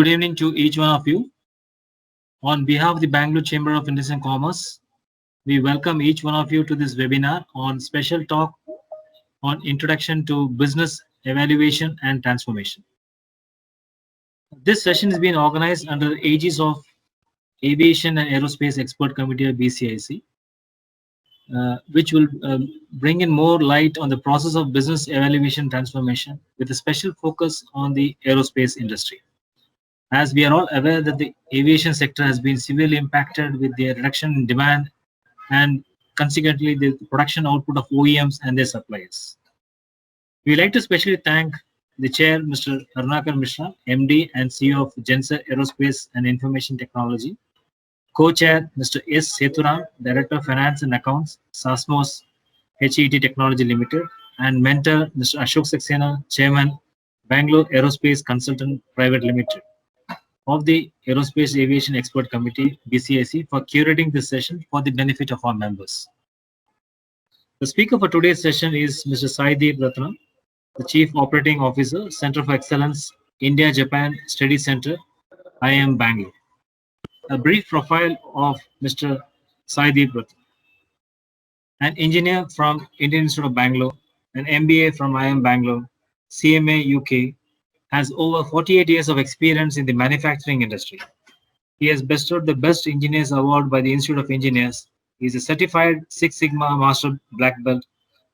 good evening to each one of you. On behalf of the Bangalore Chamber of Industry and Commerce, we welcome each one of you to this webinar on special talk on introduction to business evaluation and transformation. This session is being organized under the aegis of Aviation and Aerospace Expert Committee of BCIC, which will bring in more light on the process of business evaluation transformation with a special focus on the aerospace industry. As we are all aware that the aviation sector has been severely impacted with the reduction in demand and consequently the production output of OEMs and their suppliers. We would like to especially thank the chair, Mr. Karunakar Mishra, MD and CEO of Genser Aerospace and Information Technology, co-chair, Mr. S. Sethuram, Director of Finance and Accounts, Sasmos HET Technology Limited, and mentor, Mr. Ashok Saxena, Chairman, Bangalore Aerospace Consultant Private Limited, of the Aerospace Aviation Expert Committee, BCIC, for curating this session for the benefit of our members. The speaker for today's session is Mr. Saideep Ratnam, the Chief Operating Officer, Center for Excellence, India-Japan Study Center, IIM Bangalore. A brief profile of Mr. Saideep Ratnam. An engineer from Indian Institute of Bangalore, an MBA from IIM Bangalore, CMA UK, has over 48 years of experience in the manufacturing industry. He has bestowed the Best Engineers Award by the Institute of Engineers. He is a certified Six Sigma Master Black Belt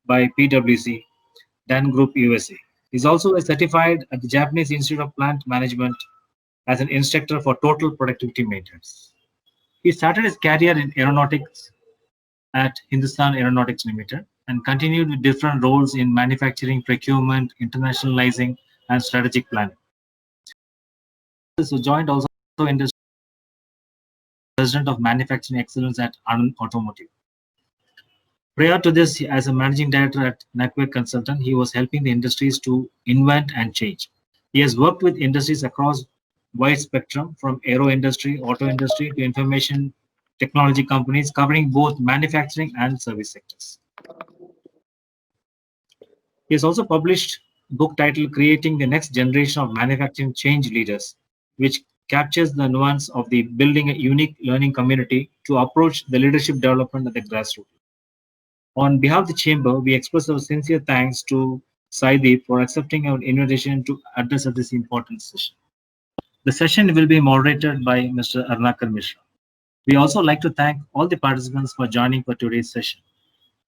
by PwC, Dan Group USA. He is also a certified at the Japanese Institute of Plant Management as an instructor for total productivity maintenance. He started his career in aeronautics at Hindustan Aeronautics Limited and continued with different roles in manufacturing, procurement, internationalizing, and strategic planning. This was joined also industry president of manufacturing excellence at Anand Automotive. Prior to this, as a managing director at Nakwek Consultant, he was helping the industries to invent and change. He has worked with industries across wide spectrum, from aero industry, auto industry, to information technology companies, covering both manufacturing and service sectors. He has also published a book titled Creating the Next Generation of Manufacturing Change Leaders, which captures the nuance of the building a unique learning community to approach the leadership development at the grassroots. On behalf of the Chamber, we express our sincere thanks to Saideep for accepting our invitation to address at this important session. The session will be moderated by Mr. Karunakar Mishra. We also like to thank all the participants for joining for today's session.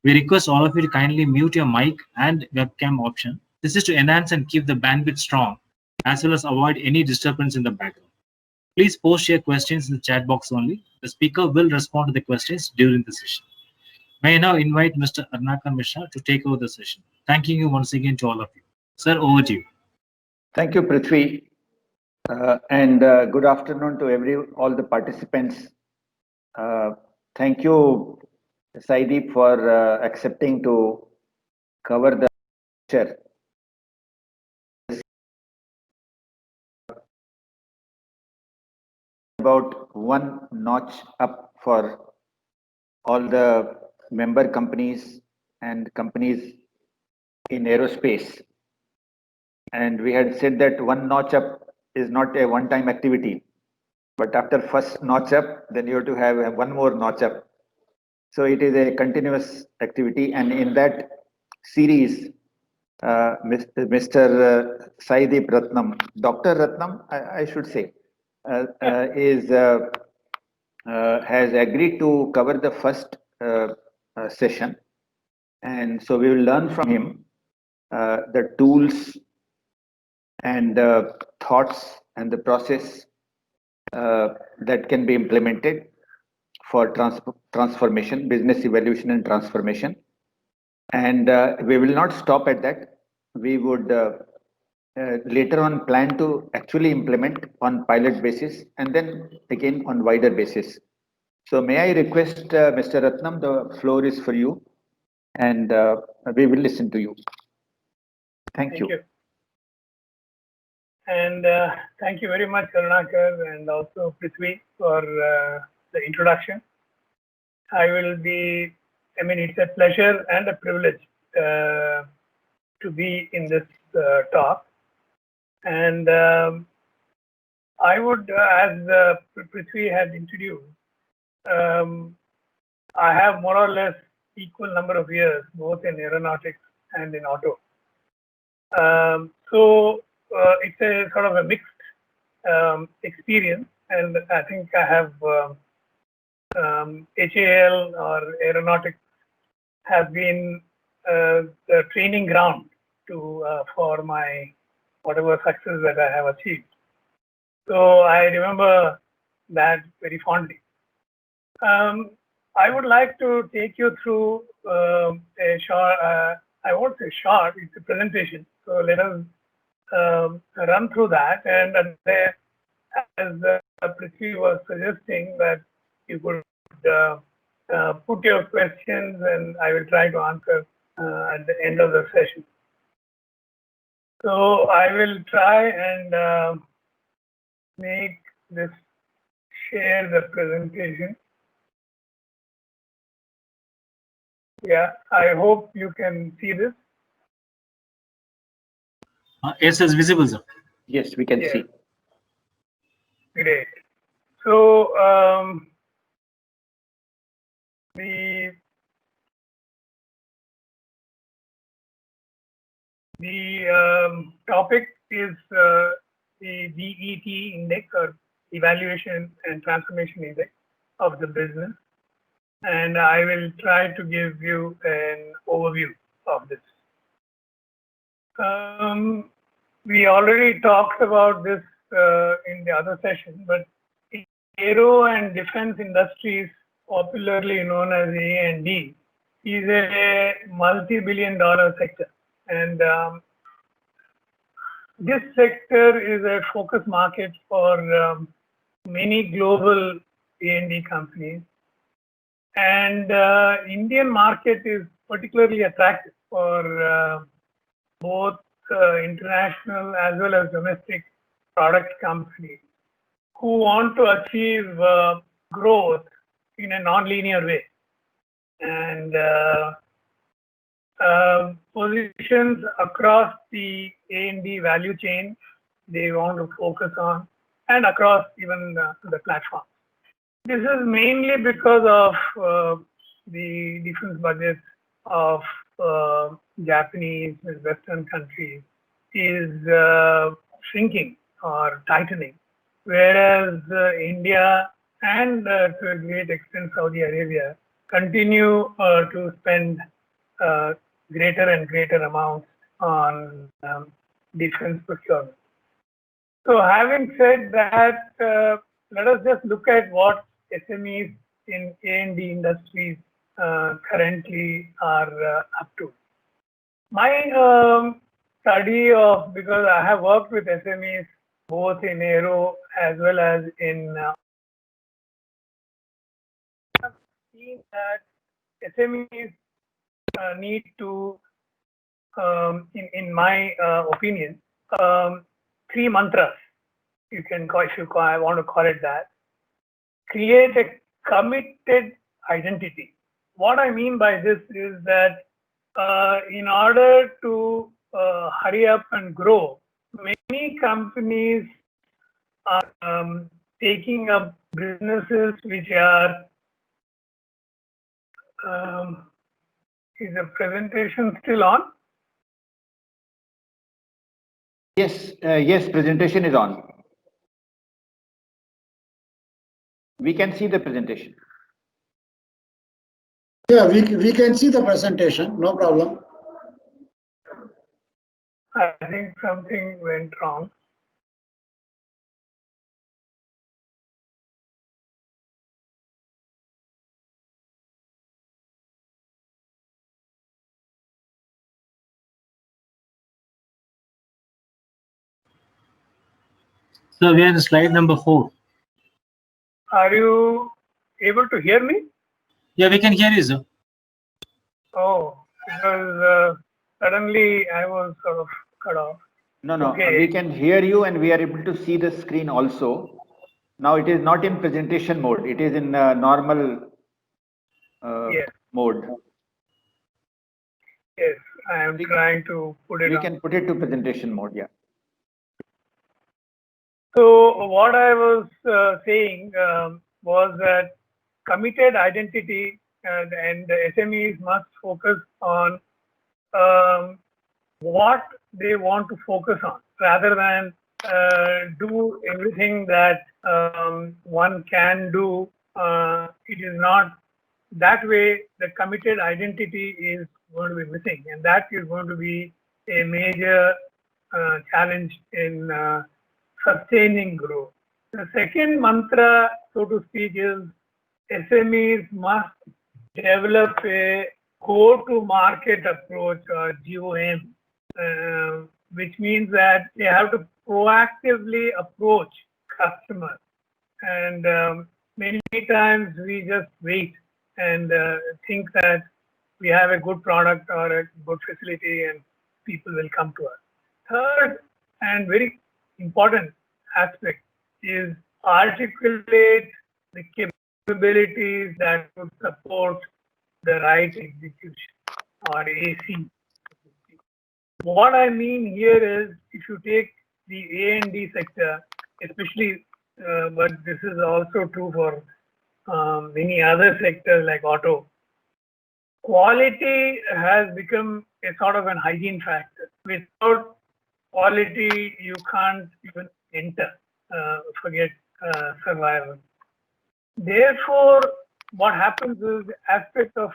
We request all of you to kindly mute your mic and webcam option. This is to enhance and keep the bandwidth strong, as well as avoid any disturbance in the background. Please post your questions in the chat box only. The speaker will respond to the questions during the session. May I now invite Mr. Karunakar Mishra to take over the session. Thanking you once again to all of you. Sir, over to you. Thank you, Prithvi. Good afternoon to all the participants. Thank you, Saideep, for accepting to cover the lecture. About one notch up for all the member companies and companies in aerospace. And we had said that one notch up is not a one-time activity, but after first notch up, then you have to have one more notch up. So it is a continuous activity, and in that series, Mr. Saideep Ratnam, Dr. Ratnam, I should say, has agreed to cover the first session, and so we will learn from him the tools and thoughts and the process that can be implemented for transformation, business evaluation and transformation. And we will not stop at that. We would later on plan to actually implement on pilot basis and then again on wider basis. So may I request Mr. Ratnam, the floor is for you, and we will listen to you. Thank you. And thank you very much, Karunakar, and also Prithvi for the introduction. It's a pleasure and a privilege to be in this talk. And I would, as Prithvi had introduced, I have more or less equal number of years, both in aeronautics and in auto. So it's a sort of a mixed experience, and I think I have HAL or aeronautics has been the training ground to for my whatever success that I have achieved. So I remember that very fondly. I would like to take you through a short, I won't say short, it's a presentation. So let us run through that. And as Prithvi was suggesting that you could put your questions and I will try to answer at the end of the session. So I will try and make this, share the presentation. Yeah, I hope you can see this. Yes, it's visible, sir. Yes, we can see. Great. So the topic is the VET index, or evaluation and transformation index of the business, and I will try to give you an overview of this. We already talked about this in the other session, but aero and defense industries, popularly known as A&D, is a multi-billion-dollar sector, and this sector is a focus market for many global A&D companies, and Indian market is particularly attractive for both international as well as domestic product companies who want to achieve growth in a non-linear way, and positions across the A&D value chain they want to focus on, and across even the platform. This is mainly because of the defense budgets of Japanese and Western countries is shrinking or tightening, whereas India and to a great extent Saudi Arabia continue to spend greater and greater amounts on defense procurement. So having said that, let us just look at what SMEs in A&D industries currently are up to. My study of, because I have worked with SMEs both in aero as well as in I've seen that SMEs need to, in my opinion, three mantras. You can call, if you call, I want to call it that. Create a committed identity. What I mean by this is that in order to hurry up and grow, many companies are taking up businesses which are, is the presentation still on? Yes, yes, presentation is on. We can see the presentation. Yeah, we can see the presentation, no problem. I think something went wrong. So we are in slide number 4. Are you able to hear me? Yeah, we can hear you, sir. Oh, because suddenly I was sort of cut off. No, Okay. we can hear you and we are able to see the screen also. Now it is not in presentation mode, it is in normal Yes. mode. Yes, I am trying to put it We on. can put it to presentation mode, yeah. So what I was saying was that committed identity and the SMEs must focus on what they want to focus on rather than do everything that one can do. It is not that way. The committed identity is going to be missing, and that is going to be a major challenge in sustaining growth. The second mantra, so to speak, is SMEs must develop a go-to-market approach or GOM, which means that they have to proactively approach customers. And many times we just wait and think that we have a good product or a good facility and people will come to us. Third and very important aspect is articulate the capabilities that would support the right execution or AC. What I mean here is if you take the A&D sector, especially, but this is also true for many other sectors like auto, quality has become a sort of an hygiene factor. Without quality, you can't even enter, forget survival. Therefore, what happens is the aspect of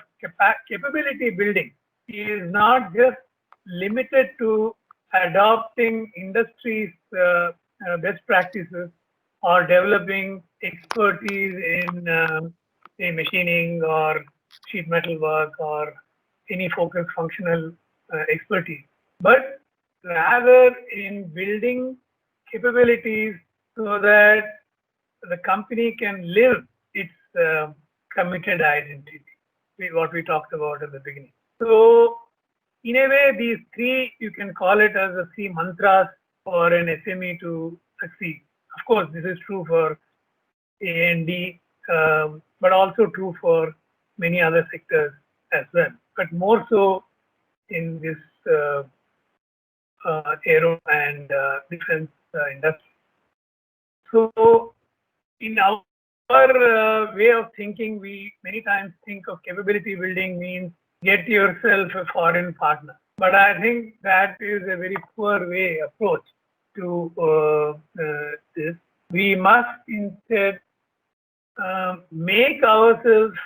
capability building is not just limited to adopting industry's best practices or developing expertise in say machining or sheet metal work or any focused functional expertise, but rather in building capabilities so that the company can live its committed identity, what we talked about at the beginning. So in a way, these three, you can call it as the three mantras for an SME to succeed. Of course, this is true for A&D, but also true for many other sectors as well, but more so in this aero and defense industry. So in our way of thinking, we many times think of capability building means get yourself a foreign partner. But I think that is a very poor approach to this. We must instead make ourselves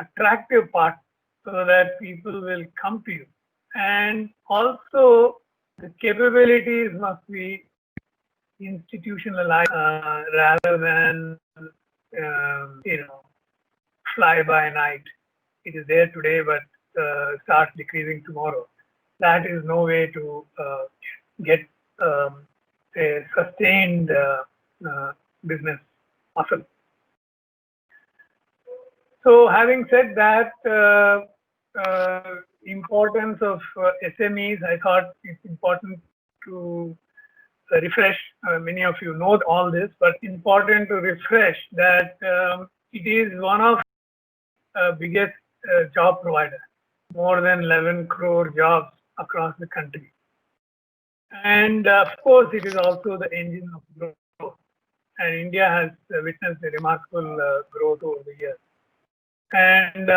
attractive partners so that people will come to you. And also the capabilities must be institutionalized rather than fly by night. It is there today, but starts decreasing tomorrow. That is no way to get a sustained business muscle. So having said that, importance of SMEs, I thought it's important to refresh. Many of you know all this, but important to refresh that it is one of the biggest job provider, more than 11 crore jobs across the country. And of course, it is also the engine of growth. And India has witnessed a remarkable growth over the years. And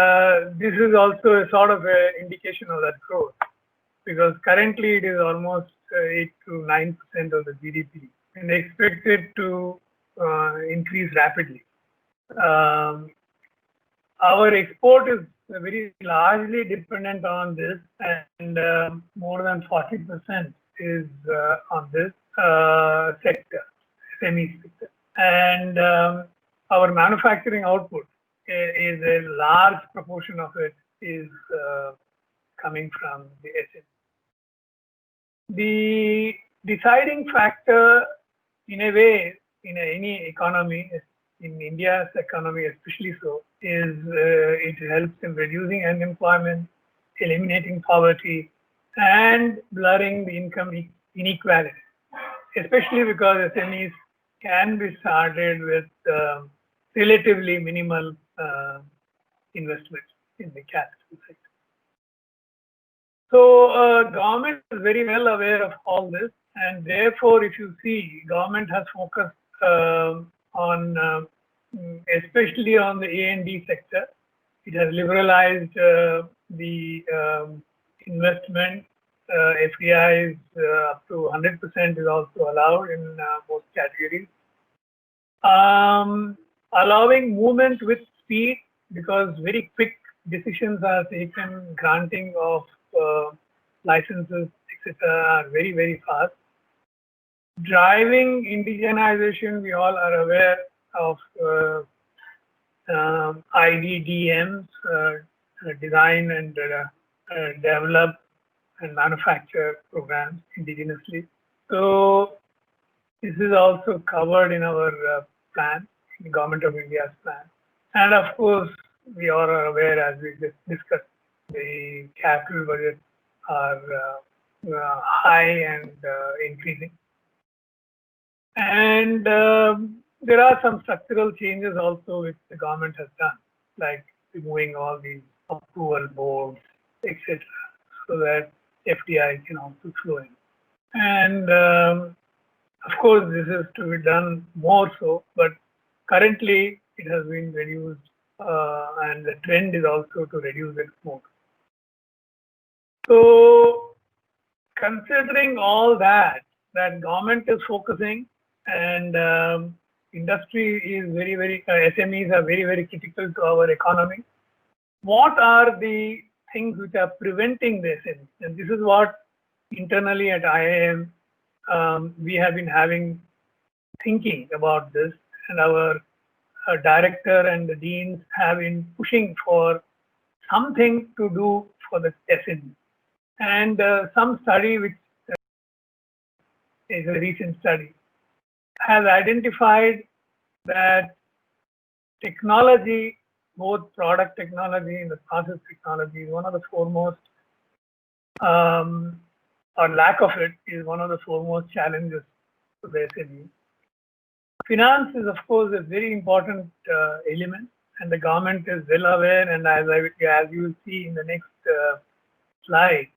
this is also a sort of an indication of that growth, because currently it is almost 8 to 9% of the GDP and expected to increase rapidly. Our export is very largely dependent on this, and more than 40% is on this sector, SME sector. And our manufacturing output is a large proportion of it is coming from the SME. The deciding factor, in a way, in any economy, in India's economy especially so, is it helps in reducing unemployment, eliminating poverty, and blurring the income inequality, especially because SMEs can be started with relatively minimal investment in the capital sector. So government is very well aware of all this, And therefore, if you see, government has focused on, especially on the A&D sector. It has liberalized the investment. FDIs up to 100% is also allowed in most categories. Allowing movement with speed, because very quick decisions are taken, granting of licenses, etc., are very, very fast. Driving indigenization, we all are aware of IDDMs, design and develop and manufacture programs indigenously. So this is also covered in our plan, the Government of India's plan. And of course, we all are aware, as we just discussed, the capital budgets are high and increasing. And there are some structural changes also which the government has done, like removing all these approval boards, etc., so that FDI can also flow in. And of course, this is to be done more so, but currently it has been reduced, and the trend is also to reduce it more. So, considering all that government is focusing, and industry is very, very, SMEs are very, very critical to our economy. What are the things which are preventing the SMEs? And this is what internally at IIM we have been thinking about this, and our director and the deans have been pushing for something to do for the SMEs. And some study, which is a recent study, has identified that technology, both product technology and the process technology, is one of the foremost, or lack of it is one of the foremost challenges to the SME. Finance is, of course, a very important element, and the government is well aware. And as you will see in the next slide,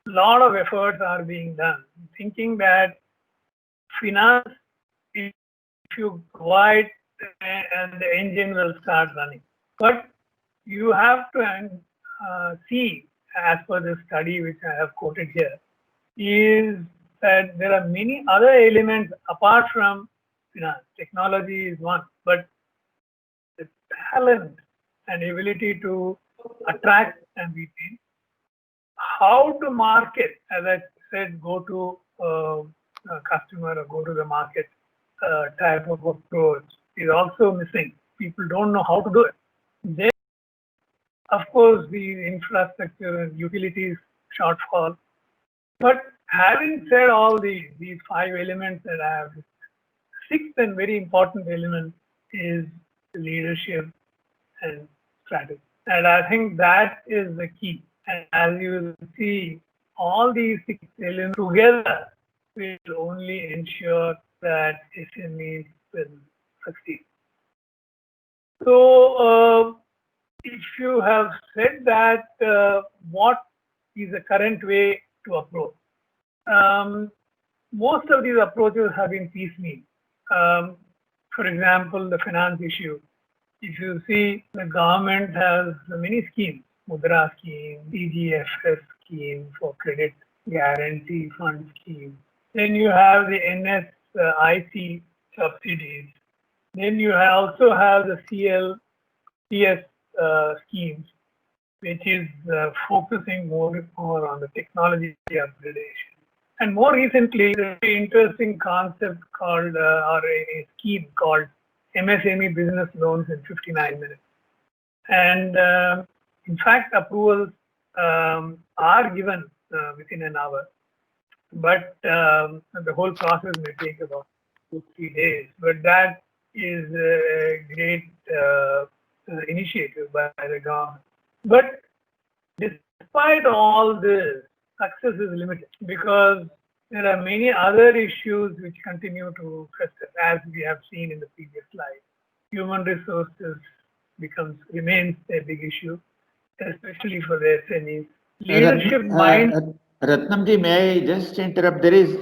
a lot of efforts are being done, thinking that finance, if you provide, and the engine will start running. But you have to see, as per the study which I have quoted here, is that there are many other elements apart from finance. Technology is one, but the talent and ability to attract and retain, how to market, as I said, go to a customer or go to the market type of approach is also missing. People don't know how to do it. Then, of course, the infrastructure and utilities shortfall. But having said all these 5 elements that I have, sixth and very important element is leadership and strategy. And I think that is the key. And as you will see, all these 6 elements together will only ensure that SMEs will succeed. So, if you have said that, what is the current way to approach? Most of these approaches have been piecemeal. For example, the finance issue. If you see, the government has many schemes, Mudra scheme, DGFS scheme for credit guarantee fund scheme. Then you have the NSIC subsidies. Then you also have the CLTS schemes, which is focusing more on the technology upgradation. And more recently, there's an interesting concept called, or a scheme called MSME business loans in 59 minutes. And in fact, approvals are given within an hour, but the whole process may take about 2-3 days. But that is a great initiative by the government. But despite all this, success is limited because there are many other issues which continue to fester, as we have seen in the previous slide. Human resources remains a big issue, especially for the SMEs. Leadership mind. Ratnamji, may I just interrupt? There is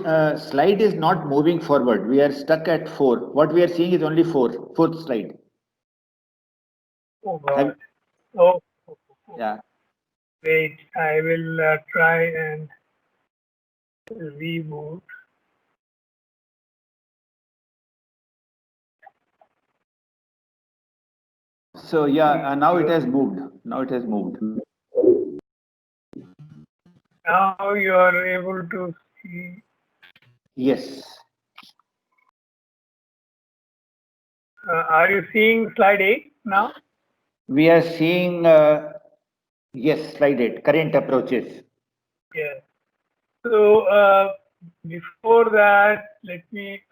slide is not moving forward. We are stuck at 4. What we are seeing is only 4. Fourth slide. Oh God. Oh. Yeah. Wait, I will try and reboot. So yeah, now it has moved. Now it has moved. Now you are able to see. Yes. Are you seeing slide 8 now? We are seeing, yes, slide 8, current approaches. Yes. So before that, let me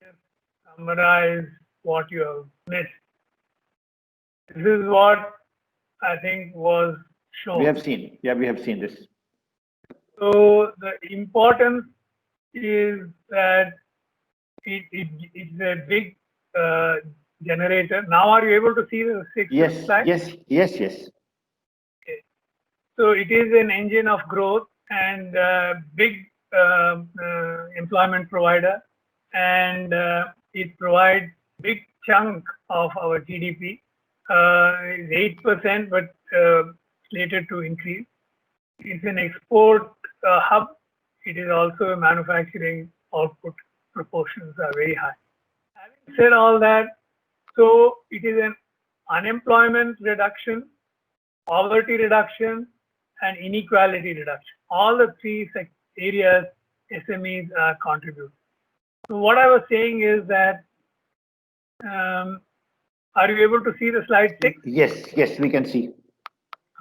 just summarize what you have missed. This is what I think was shown. We have seen. Yeah, we have seen this. So the importance is that it's a big generator. Now, are you able to see the sixth Yes, slide? yes, yes, yes. Okay. So it is an engine of growth and big employment provider, and it provides big chunk of our GDP. 8%, but slated to increase. It's an export hub. It is also a manufacturing output. Proportions are very high. Having said all that, so it is an unemployment reduction, poverty reduction, and inequality reduction. All the three areas SMEs are contributing. So what I was saying is that, are you able to see the slide 6? Yes, yes, we can see.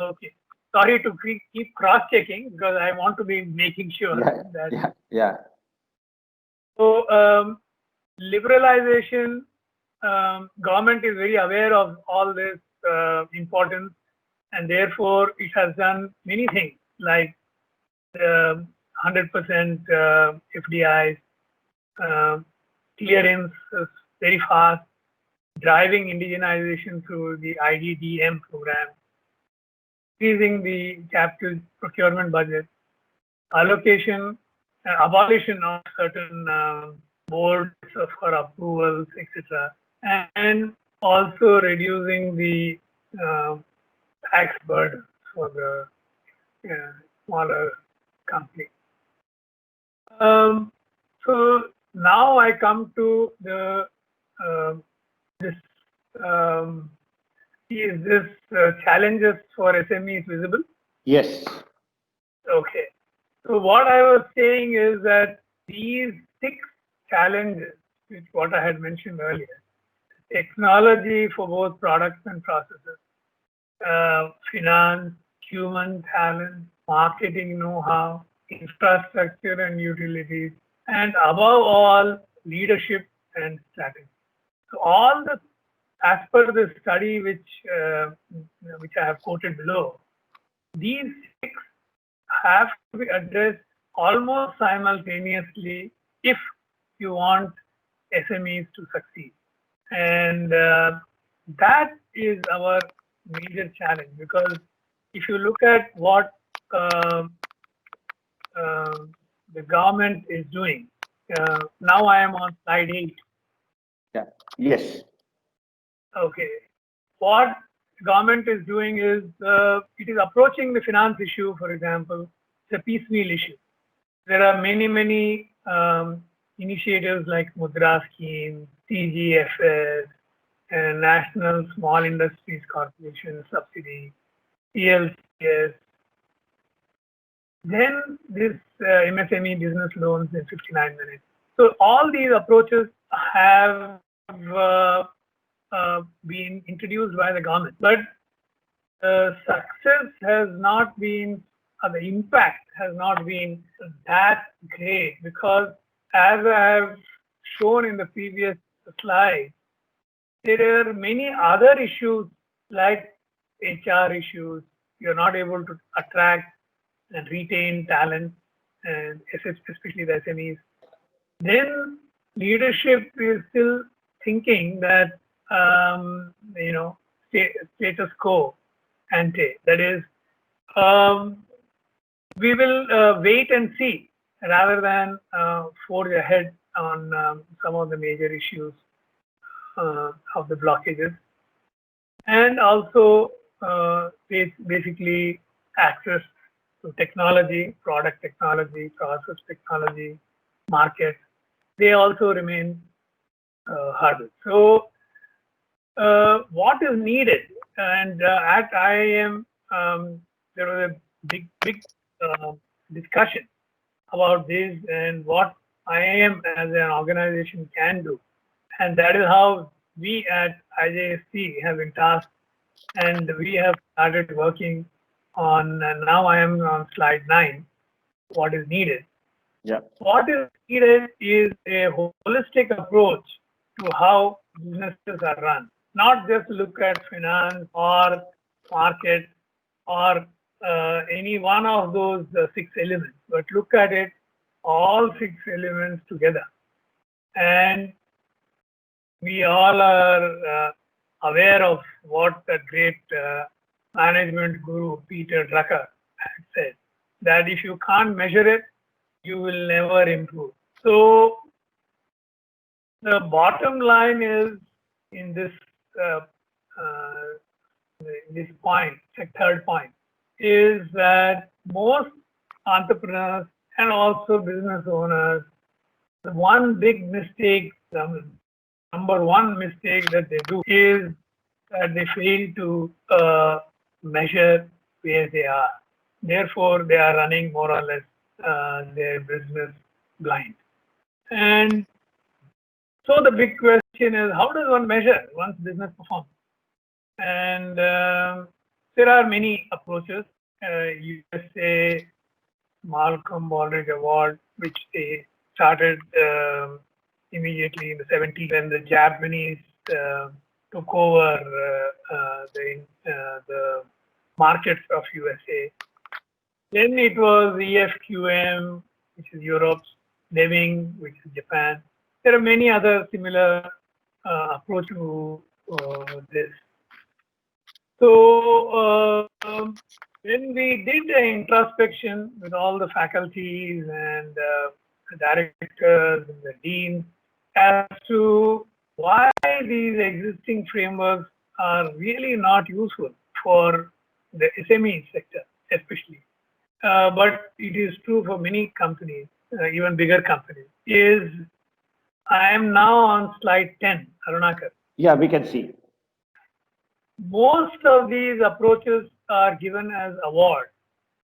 Okay. Sorry to keep cross-checking because I want to be making sure that. Yeah. So liberalization, government is very aware of all this importance, and therefore it has done many things like 100% FDIs, clearance is very fast, driving indigenization through the IDDM program, increasing the capital procurement budget, allocation, abolition of certain boards for approvals, etc., and also reducing the tax burden for the smaller companies. So now I come to the this. Is this challenges for SMEs visible? Yes. Okay. So what I was saying is that these 6 challenges, which what I had mentioned earlier, technology for both products and processes, finance, human talent, marketing know-how, infrastructure and utilities, and above all, leadership and strategy. So all the, as per the study which I have quoted below, these 6 have to be addressed almost simultaneously if you want SMEs to succeed. And that is our major challenge, because if you look at what the government is doing, now I am on slide 8. Yeah. Yes. Okay. What government is doing is it is approaching the finance issue, for example. It's a piecemeal issue. There are many initiatives like Mudra Scheme, CGFS, and National Small Industries Corporation Subsidy, CLCS. Then this MSME business loans in 59 minutes. So all these approaches have been introduced by the government, but success has not been, the impact has not been that great, because as I have shown in the previous slide, there are many other issues like HR issues. You're not able to attract and retain talent, and especially the SMEs. Then leadership is still thinking that status quo ante. That is, we will wait and see rather than forge ahead on some of the major issues of the blockages, and also basically access to technology, product technology, process technology, market. They also remain hurdles. So what is needed, and at IIM there was a big discussion about this and what IIM as an organization can do, and that is how we at IJSC have been tasked, and we have started working on, and now I am on slide 9, what is needed. Yeah. What is needed is a holistic approach to how businesses are run, not just look at finance or market or any one of those 6 elements, but look at it, all 6 elements together. And we all are aware of what the great management guru Peter Drucker had said, that if you can't measure it, you will never improve. So the bottom line is in this point, the third point, is that most entrepreneurs and also business owners, the one big mistake, the number one mistake that they do is that they fail to measure where they are. Therefore, they are running more or less their business blind. And so the big question is, how does one measure one's business performance? And there are many approaches. USA Malcolm Baldrige Award, which they started immediately in the 70s, when the Japanese took over the markets of USA. Then it was EFQM, which is Europe's, Deming, which is Japan. There are many other similar approach to this. So when we did an introspection with all the faculties and the directors and the deans as to why these existing frameworks are really not useful for the SME sector, especially. But it is true for many companies, even bigger companies, is I am now on slide 10, Arunakar. Yeah, we can see. Most of these approaches are given as awards.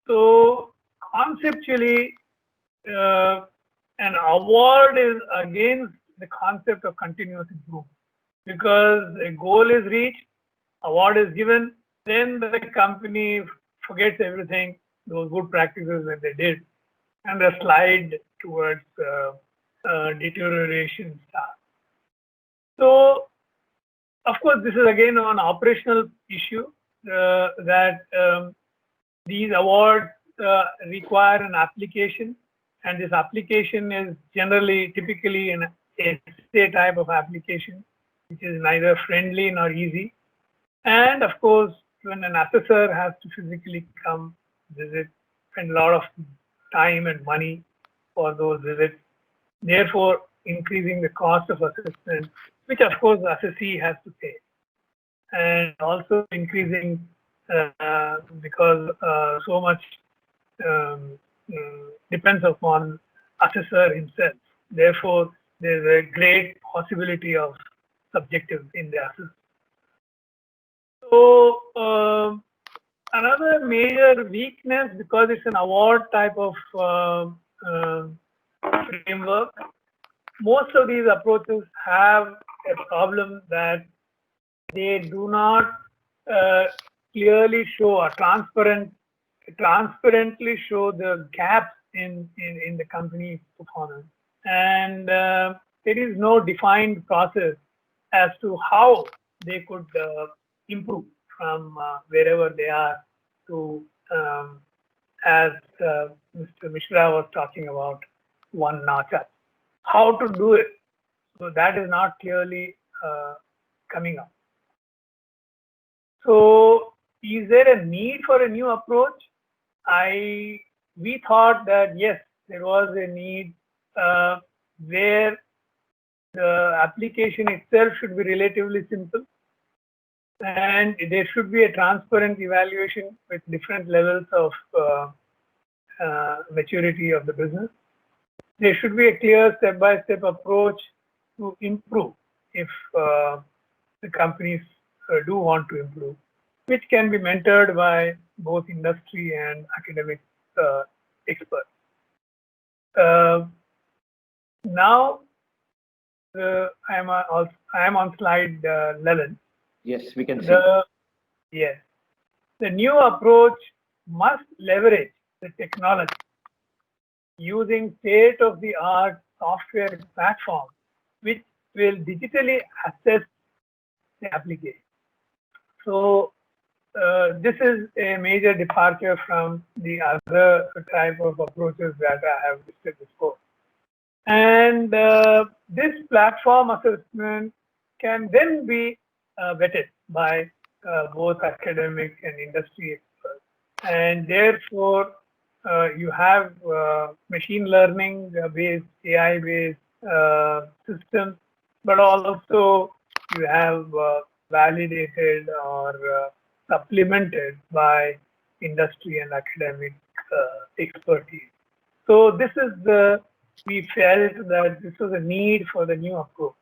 So conceptually, an award is against the concept of continuous improvement, because a goal is reached, award is given, then the company forgets everything, those good practices that they did, and they slide towards deterioration starts. So, of course, this is again an operational issue that these awards require an application, and this application is generally, typically an essay type of application, which is neither friendly nor easy. And of course, when an assessor has to physically come visit, spend a lot of time and money for those visits, therefore increasing the cost of assessment, which of course the assessee has to pay, and also increasing because so much depends upon assessor himself. Therefore, there is a great possibility of subjective in the assessment. So another major weakness, because it's an award type of framework, most of these approaches have a problem that they do not clearly show or transparently show the gaps in the company's performance, and there is no defined process as to how they could improve from wherever they are to, as Mr. Mishra was talking about, one notch up. How to do it? So that is not clearly coming up. So is there a need for a new approach? I we thought that yes, there was a need where the application itself should be relatively simple, and there should be a transparent evaluation with different levels of maturity of the business. There should be a clear step-by-step approach to improve if the companies do want to improve, which can be mentored by both industry and academic experts. Now, I am on slide 11. Yes, we can see. Yes, the new approach must leverage the technology using state-of-the-art software platform, which will digitally assess the application. So this is a major departure from the other type of approaches that I have listed before. And this platform assessment can then be vetted by both academic and industry experts. And therefore, you have machine learning based, AI based systems, but also you have validated or supplemented by industry and academic expertise. So this is we felt that this was a need for the new approach.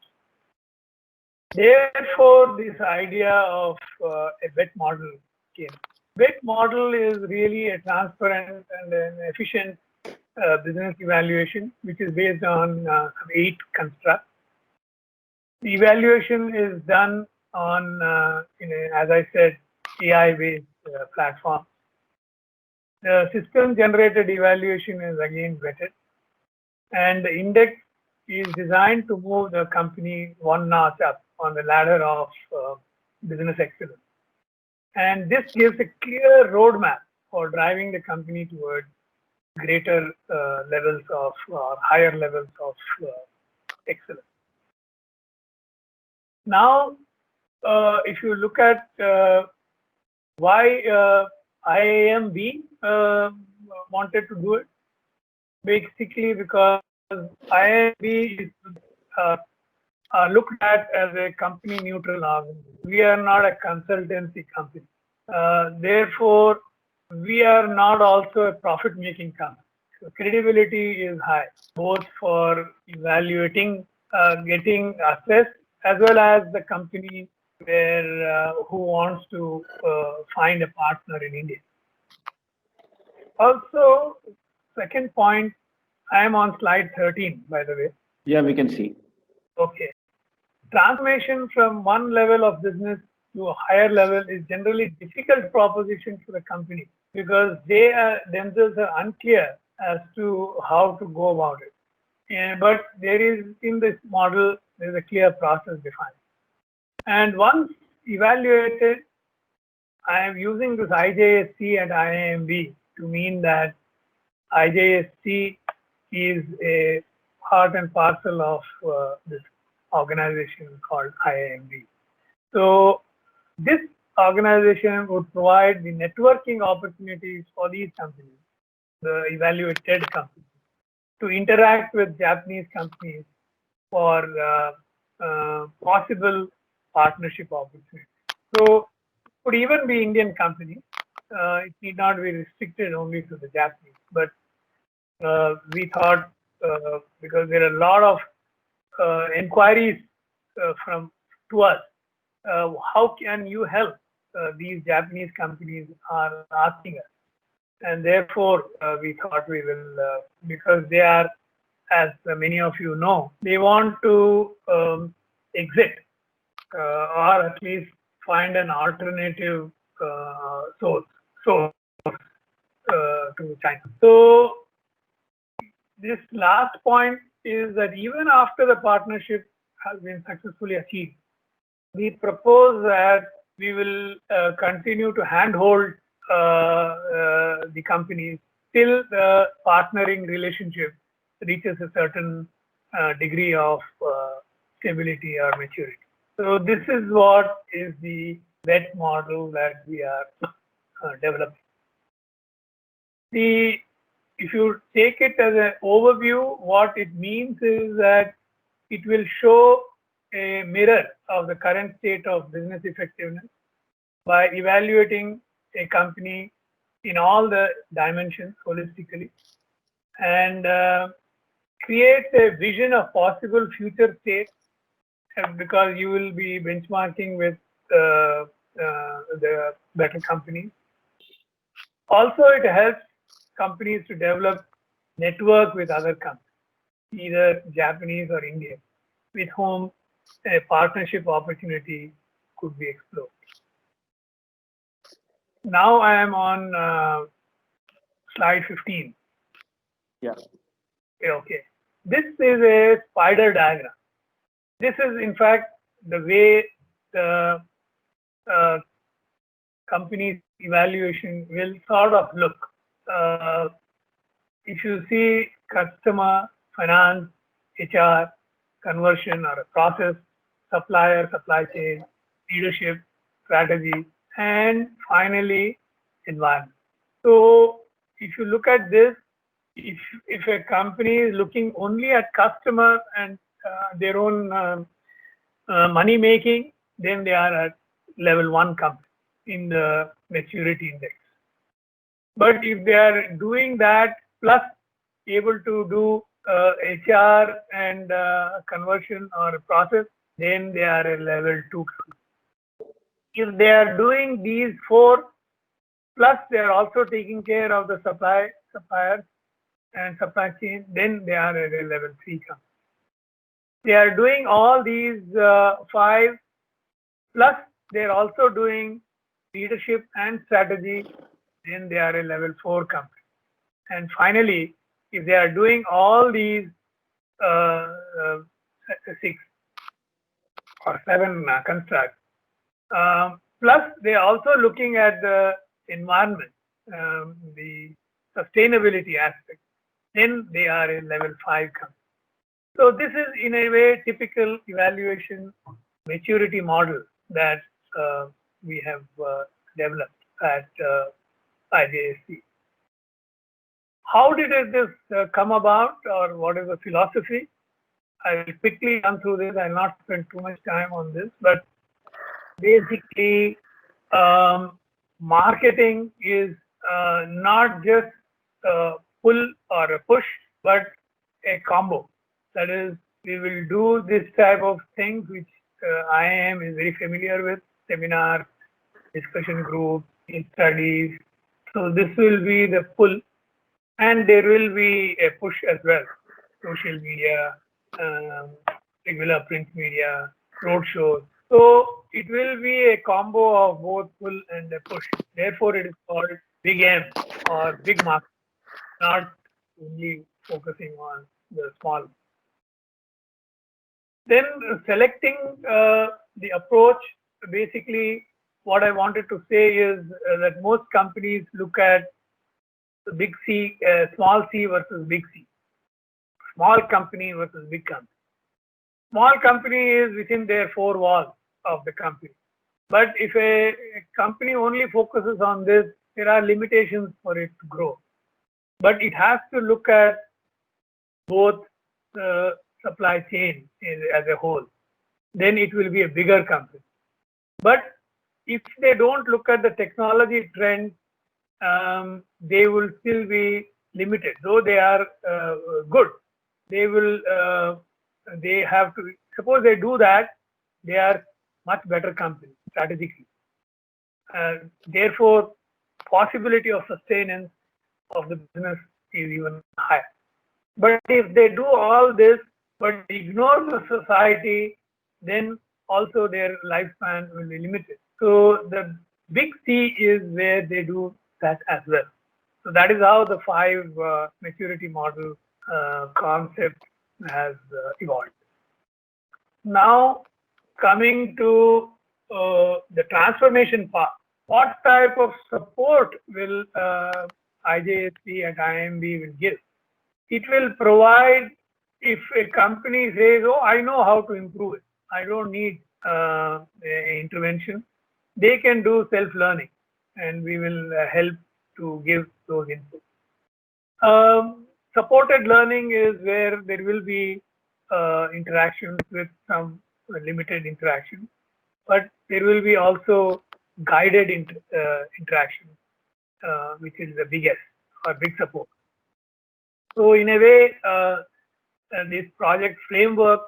Therefore, this idea of a VET model came. VET model is really a transparent and an efficient business evaluation, which is based on 8 constructs. The evaluation is done on, as I said, AI-based platform. The system-generated evaluation is again vetted, and the index is designed to move the company one notch up on the ladder of business excellence. And this gives a clear roadmap for driving the company towards greater levels of, higher levels of excellence. Now, if you look at why IIMB wanted to do it, basically because IIMB is looked at as a company neutral organization. We are not a consultancy company. Therefore, we are not also a profit making company. So credibility is high, both for evaluating, getting assessed, as well as the company where who wants to find a partner in India. Also, second point, I am on slide 13, by the way. Yeah, we can see. Okay. Transformation from one level of business to a higher level is generally a difficult proposition for the company because they are themselves are unclear as to how to go about it. But there is, in this model, there is a clear process defined. And once evaluated, I am using this IJSC and IIMB to mean that IJSC is a part and parcel of this organization called IIMB. So this organization would provide the networking opportunities for these companies, the evaluated companies, to interact with Japanese companies for possible partnership opportunities. So it could even be Indian companies. It need not be restricted only to the Japanese. But we thought, because there are a lot of inquiries to us, how can you help these Japanese companies are asking us. And therefore, we thought we will, because they are, as many of you know, they want to exit or at least find an alternative source to China. So this last point is that even after the partnership has been successfully achieved, we propose that we will continue to handhold the companies till the partnering relationship reaches a certain degree of stability or maturity. So this is what is the VET model that we are developing. The if you take it as an overview, what it means is that it will show a mirror of the current state of business effectiveness by evaluating a company in all the dimensions holistically, and create a vision of possible future states, because you will be benchmarking with the better companies. Also, it helps companies to develop network with other companies, either Japanese or Indian, with whom a partnership opportunity could be explored. Now I am on slide 15. Yeah. Okay. This is a spider diagram. This is, in fact, the way the company's evaluation will sort of look. If you see customer, finance, HR, conversion or a process, supplier, supply chain, leadership, strategy, and finally, environment. So if you look at this, if a company is looking only at customer and their own money making, then they are at level 1 company in the maturity index. But if they are doing that plus able to do HR and conversion or process, then they are a level 2 company. If they are doing these 4 plus they are also taking care of the suppliers and supply chain, then they are at a level 3 company. They are doing all these 5 plus they are also doing leadership and strategy, then they are a level 4 company. And finally, if they are doing all these 6 or 7 constructs, plus they are also looking at the environment, the sustainability aspect, then they are a level 5 company. So this is in a way typical evaluation maturity model that we have developed at IJSC. How did this come about, or what is the philosophy? I will quickly run through this. I will not spend too much time on this, but basically marketing is not just a pull or a push, but a combo. That is, we will do this type of things which IIM is very familiar with: seminars, discussion groups, studies. So this will be the pull, and there will be a push as well: social media, regular print media, roadshows. So it will be a combo of both pull and a push. Therefore, it is called big M or big market, not only focusing on the small. Then selecting the approach, basically what I wanted to say is that most companies look at the big C, small c versus big C. Small company versus big company. Small company is within their 4 walls of the company. But if a company only focuses on this, there are limitations for it to grow. But it has to look at both the supply chain as a whole. Then it will be a bigger company. But if they don't look at the technology trends, they will still be limited. Though they are good, they will. They have to. Suppose they do that, they are much better company strategically. Therefore, possibility of sustenance of the business is even higher. But if they do all this but ignore the society, then also their lifespan will be limited. So the big C is where they do that as well. So that is how the 5 maturity model concept has evolved. Now coming to the transformation part, what type of support will IJSC and IIMB will give? It will provide, if a company says, oh, I know how to improve it, I don't need intervention, they can do self-learning, and we will help to give those inputs. Supported learning is where there will be interactions with some limited interaction, but there will be also guided interaction, which is the biggest or big support. So in a way, this project framework,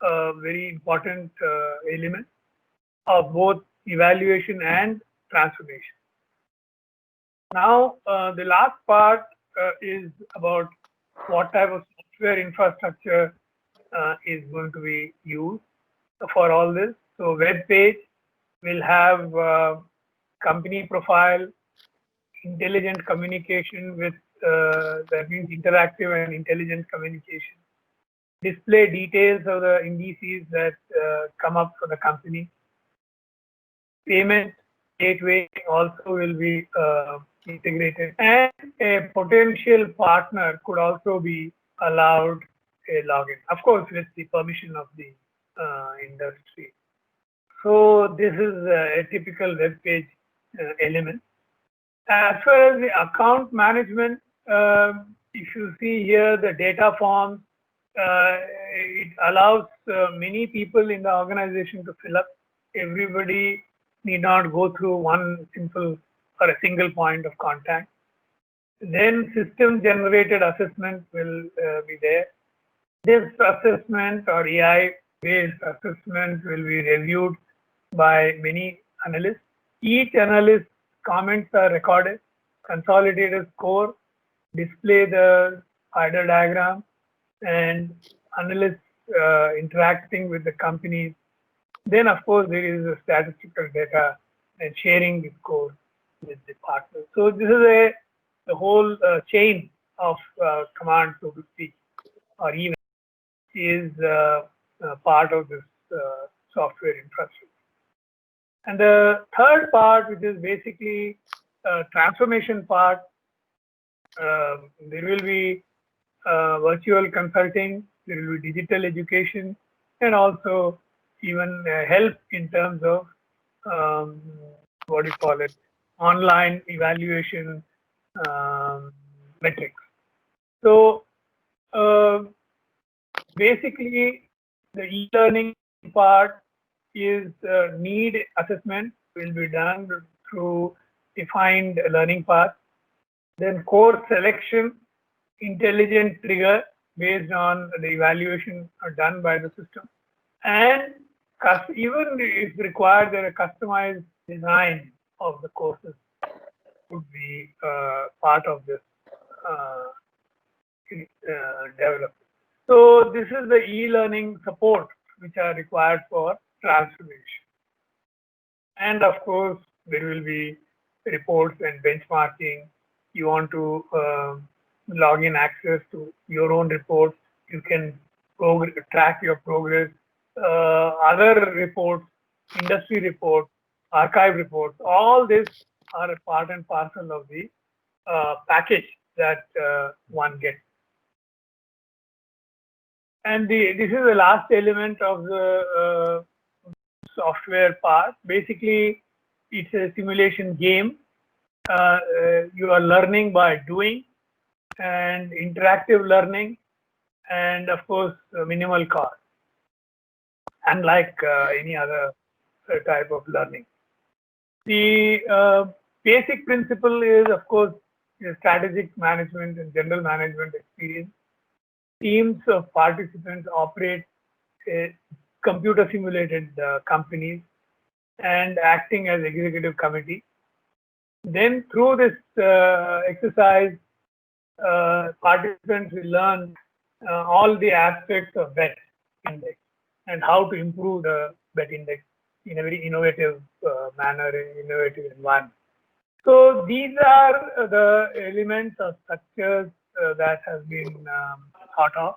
very important element of both evaluation and transformation. Now, the last part is about what type of software infrastructure is going to be used for all this. So web page will have company profile, intelligent communication with that means interactive and intelligent communication. Display details of the indices that come up for the company. Payment gateway also will be integrated, and a potential partner could also be allowed a login, of course, with the permission of the industry. So this is a typical web page element. As far as the account management, if you see here the data forms, it allows many people in the organization to fill up. Everybody need not go through one simple or a single point of contact. Then system generated assessment will be there. This assessment or AI based assessment will be reviewed by many analysts. Each analyst's comments are recorded, consolidated score, display the spider diagram, and analysts interacting with the companies. Then, of course, there is a statistical data and sharing the score with the partners. So this is the whole chain of command, so to speak, or even is part of this software infrastructure. And the third part, which is basically transformation part, there will be virtual consulting, there will be digital education, and also even help in terms of what do you call it, online evaluation metrics. So basically, the e-learning part is need assessment will be done through defined learning path. Then course selection, intelligent trigger based on the evaluation done by the system. And even if required, there a customized design of the courses would be part of this development. So this is the e-learning support which are required for transformation. And of course, there will be reports and benchmarking. You want to log in access to your own reports. You can track your progress. Other reports, industry reports, archive reports, all this are a part and parcel of the package that one gets. And this is the last element of the software part. Basically, it's a simulation game. You are learning by doing, and interactive learning, and of course, minimal cost, unlike any other type of learning. The basic principle is, of course, strategic management and general management experience. Teams of participants operate computer simulated companies and acting as executive committee. Then through this exercise, participants will learn all the aspects of BET index and how to improve the BET index in a very innovative manner, innovative environment. So these are the elements or structures that have been thought of.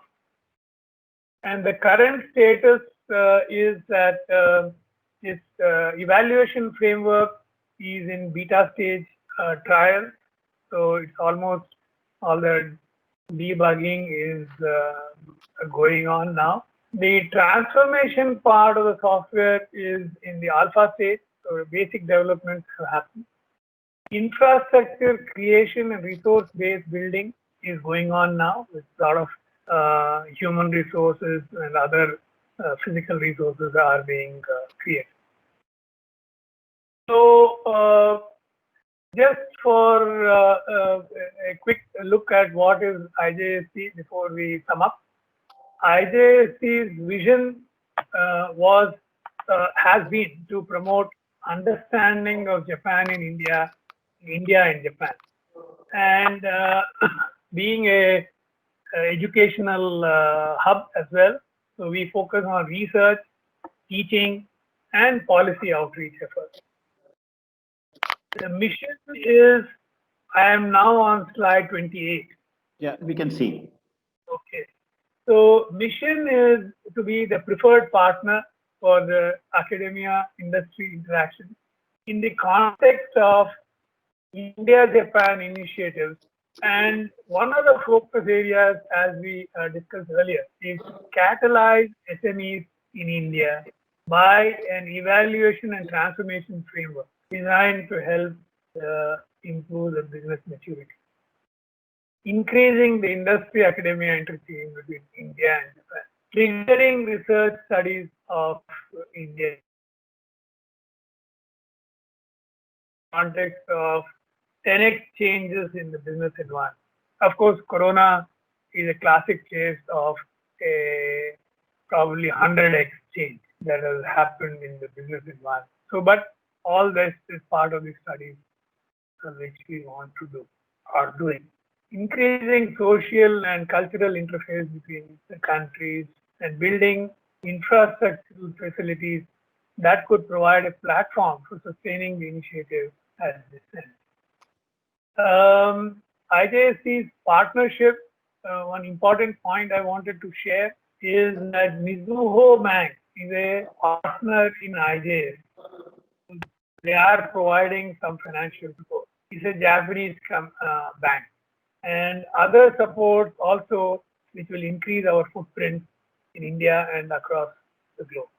And the current status is that this evaluation framework is in beta stage trial. So it's almost all the debugging is going on now. The transformation part of the software is in the alpha stage, so basic developments have happened. Infrastructure creation and resource-based building is going on now with a lot of human resources and other physical resources are being created. So just for a quick look at what is IJSC before we sum up. IJSC's vision has been to promote understanding of Japan in India, India and Japan, and being a educational hub as well. So we focus on research, teaching, and policy outreach efforts. The mission is, I am now on slide 28. Yeah, we can see. Okay. So mission is to be the preferred partner for the academia industry interaction in the context of India-Japan initiatives. And one of the focus areas, as we discussed earlier, is to catalyze SMEs in India by an evaluation and transformation framework designed to help improve the business maturity. Increasing the industry academia interchange between India and Japan, triggering research studies of India context of 10x changes in the business environment. Of course, Corona is a classic case of a probably 100x change that has happened in the business environment. So, but all this is part of the studies which we want to do, are doing. Increasing social and cultural interface between the countries and building infrastructural facilities that could provide a platform for sustaining the initiative as this end. IJSC's partnership, one important point I wanted to share is that Mizuho Bank is a partner in IJS. They are providing some financial support. It's a Japanese bank. And other supports also, which will increase our footprint in India and across the globe.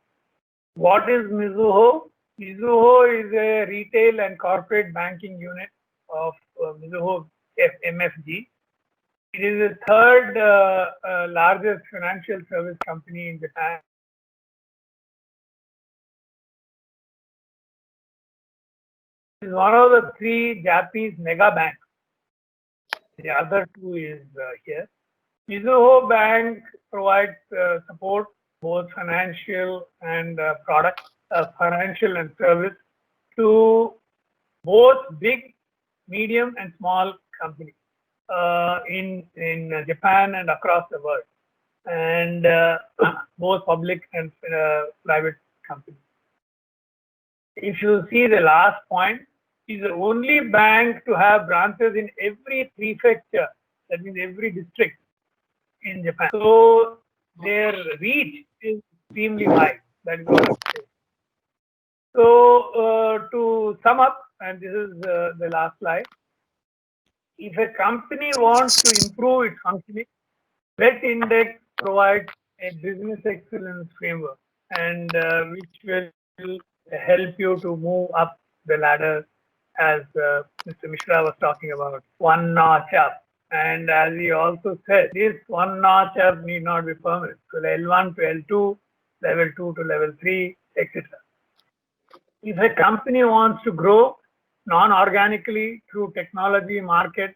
What is Mizuho? Mizuho is a retail and corporate banking unit of Mizuho MFG. It is the third largest financial service company in Japan. It is one of the three Japanese mega banks. The other two is here. Mizuho Bank provides support, both financial and product, financial and service, to both big, medium, and small companies in Japan and across the world, and both public and private companies. If you see the last point, is the only bank to have branches in every prefecture, that means every district in Japan. So their reach is extremely wide. That is what I say. So to sum up, and this is the last slide, if a company wants to improve its functioning, BET Index provides a business excellence framework, and which will help you to move up the ladder, as Mr. Mishra was talking about, one notch up. And as he also said, this one notch up need not be permanent. So L1 to L2, level 2 to level 3, etc. If a company wants to grow non-organically through technology, market,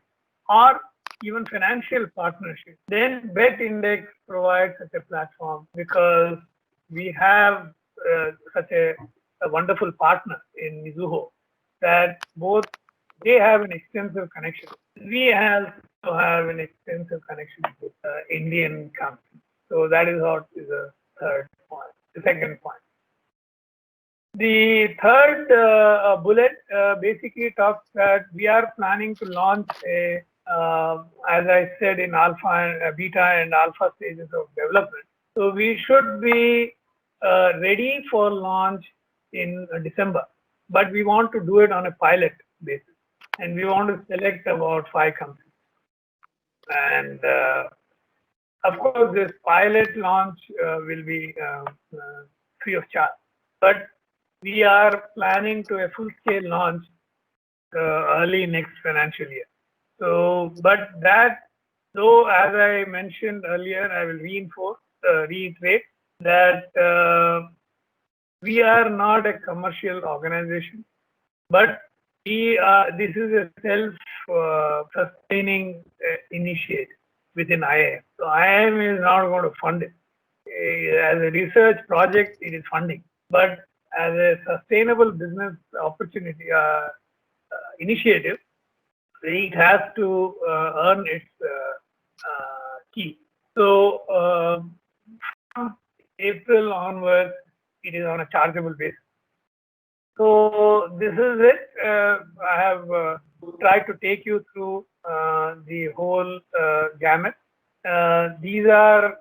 or even financial partnership, then BET Index provides such a platform, because we have such a wonderful partner in Mizuho, that both they have an extensive connection. We also have an extensive connection with Indian companies. So that is what is the third point, the second point. The third bullet basically talks that we are planning to launch a, as I said, in alpha and beta and alpha stages of development. So we should be ready for launch in December, but we want to do it on a pilot basis, and we want to select about 5 companies. And of course, this pilot launch will be free of charge, but we are planning to a full-scale launch early next financial year. So, but that Though, as I mentioned earlier, I will reiterate that we are not a commercial organization, but this is a self-sustaining initiative within IIM. So IIM is not going to fund it. As a research project, it is funding, but as a sustainable business opportunity initiative, it has to earn its key. So from April onwards, it is on a chargeable basis. So this is it. I have tried to take you through the whole gamut. These are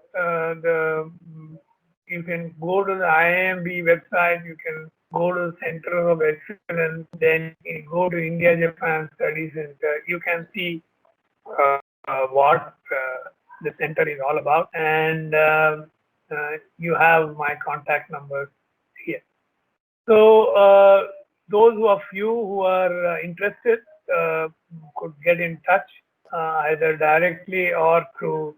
you can go to the IIMB website, you can go to the Center of Excellence, then you go to India-Japan Study Center. You can see what the center is all about, and you have my contact numbers here. So those of you who are interested could get in touch either directly or through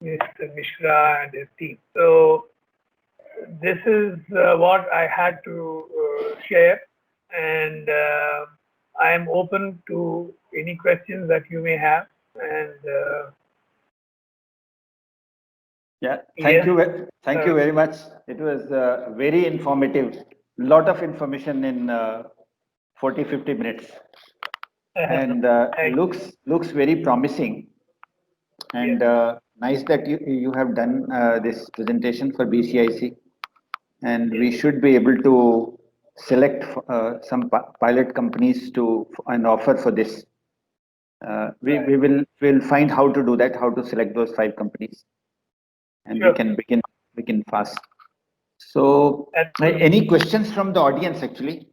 Mr. Mishra and his team. So this is what I had to share, and I am open to any questions that you may have. And yeah, thank you very much. It was very informative. Lot of information in 40-50 minutes, and looks very promising. And nice that you have done this presentation for BCIC, and we should be able to select some pilot companies to an offer for this. We'll find how to do that, how to select those 5 companies, and we can begin fast. So any questions from the audience actually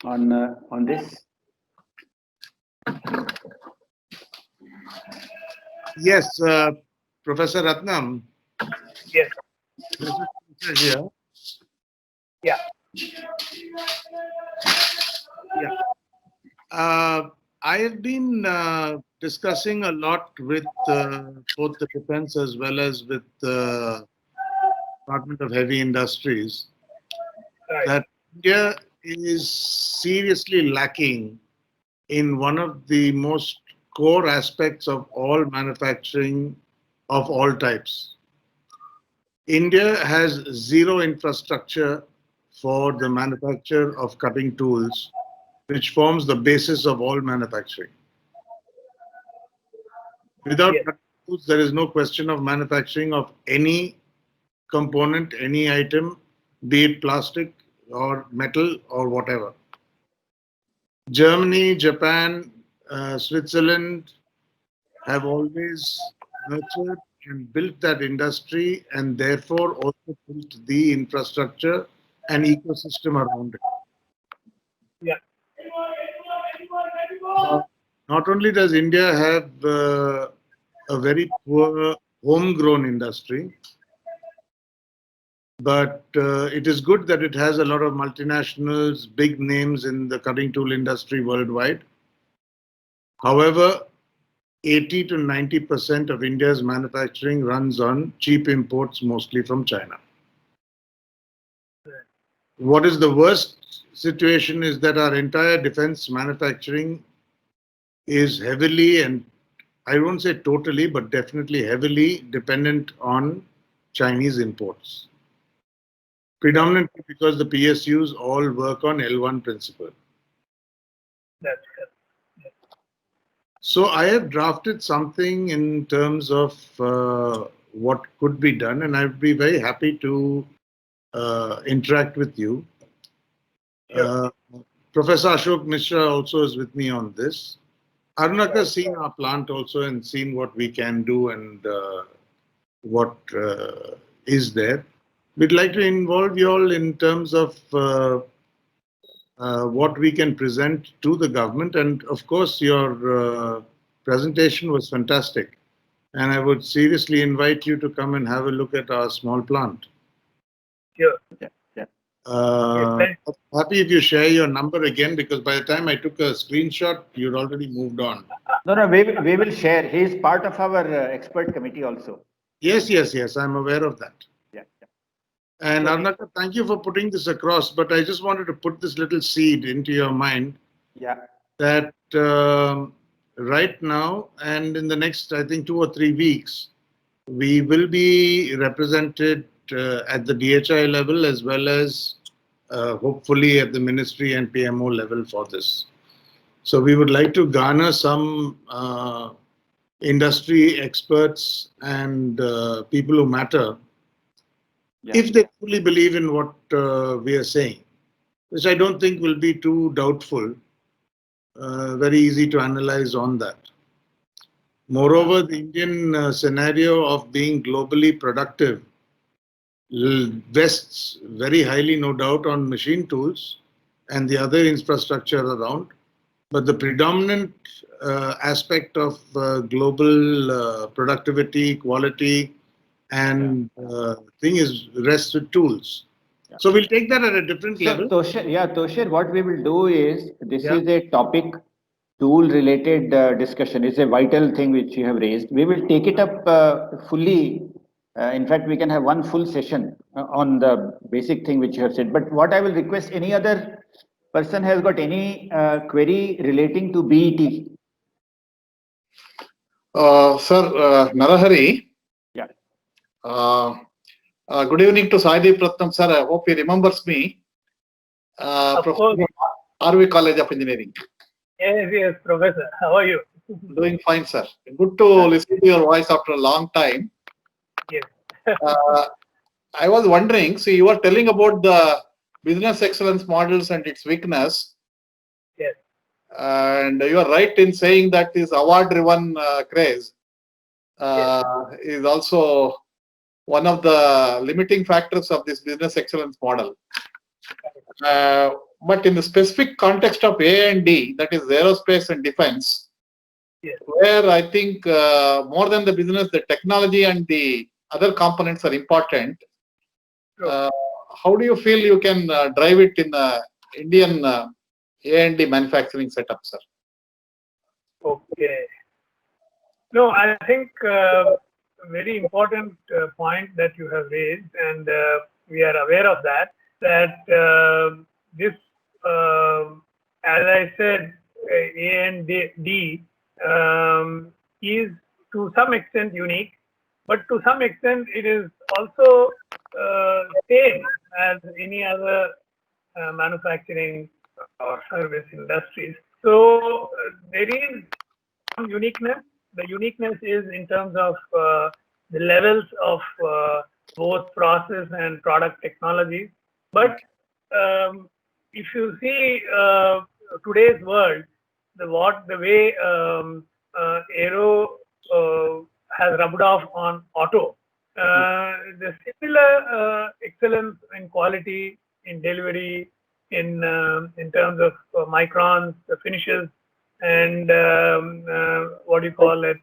on this? Yes, Professor Ratnam. yes. Here. Yeah. Yeah. I have been discussing a lot with both the defense as well as with the Department of Heavy Industries, Right. that India is seriously lacking in one of the most core aspects of all manufacturing of all types. India has zero infrastructure for the manufacture of cutting tools, which forms the basis of all manufacturing. Without cutting tools, there is no question of manufacturing of any component, any item, be it plastic or metal or whatever. Germany, Japan, Switzerland have always nurtured and built that industry, and therefore also built the infrastructure and ecosystem around it. Yeah. Not only does India have a very poor homegrown industry, but it is good that it has a lot of multinationals, big names in the cutting tool industry worldwide. However, 80 to 90% of India's manufacturing runs on cheap imports, mostly from China. What is the worst situation is that our entire defense manufacturing is heavily, and I won't say totally, but definitely heavily dependent on Chinese imports. Predominantly because the PSUs all work on L1 principle. That's good. So I have drafted something in terms of what could be done, and I'd be very happy to interact with you. Professor Ashok Mishra also is with me on this. Arunaka has seen our plant also and seen what we can do and what is there. We'd like to involve you all in terms of what we can present to the government. And of course, your presentation was fantastic. And I would seriously invite you to come and have a look at our small plant. Sure. Yeah. Yes, Happy if you share your number again, because by the time I took a screenshot, you'd already moved on. No, we will share. He is part of our expert committee also. Yes, I'm aware of that. Yeah. And So- Arnaka, thank you for putting this across, but I just wanted to put this little seed into your mind Yeah. that right now and in the next, I think, 2 or 3 weeks, we will be represented at the DHI level as well as hopefully at the ministry and PMO level for this. So we would like to garner some industry experts and people who matter, Yeah. if they truly believe in what we are saying, which I don't think will be too doubtful. Very easy to analyze on that. Moreover, the Indian scenario of being globally productive rests very highly, no doubt, on machine tools and the other infrastructure around. But the predominant aspect of global productivity, quality, and thing is rests with tools. Yeah. So we'll take that at a different So level. Toshir, what we will do is, this Yeah. is a topic tool related discussion. It's a vital thing which you have raised. We will take it up fully. In fact, we can have one full session on the basic thing which you have said. But what I will request, any other person has got any query relating to BET? Sir, Narahari. Yeah. Good evening to Saideep Ratnam, sir. I hope he remembers me. Of Professor course. RV College of Engineering. Yes, Professor. How are you? Doing fine, sir. Good to listen to your voice after a long time. Yes. I was wondering, see, you were telling about the business excellence models and its weakness. Yes. And you are right in saying that this award-driven craze is also one of the limiting factors of this business excellence model. But in the specific context of A&D, that is aerospace and defense, Yes. where I think more than the business, the technology and the other components are important. Sure. How do you feel you can drive it in the Indian A&D manufacturing setup, sir? Okay. No, I think very important point that you have raised, and we are aware of that. This, as I said, A&D is to some extent unique, but to some extent it is also same as any other manufacturing or service industries. So there is some uniqueness. The uniqueness is in terms of the levels of both process and product technologies. But if you see today's world, the way aero has rubbed off on auto, the similar excellence in quality, in delivery, in terms of microns, the finishes, and what do you call it,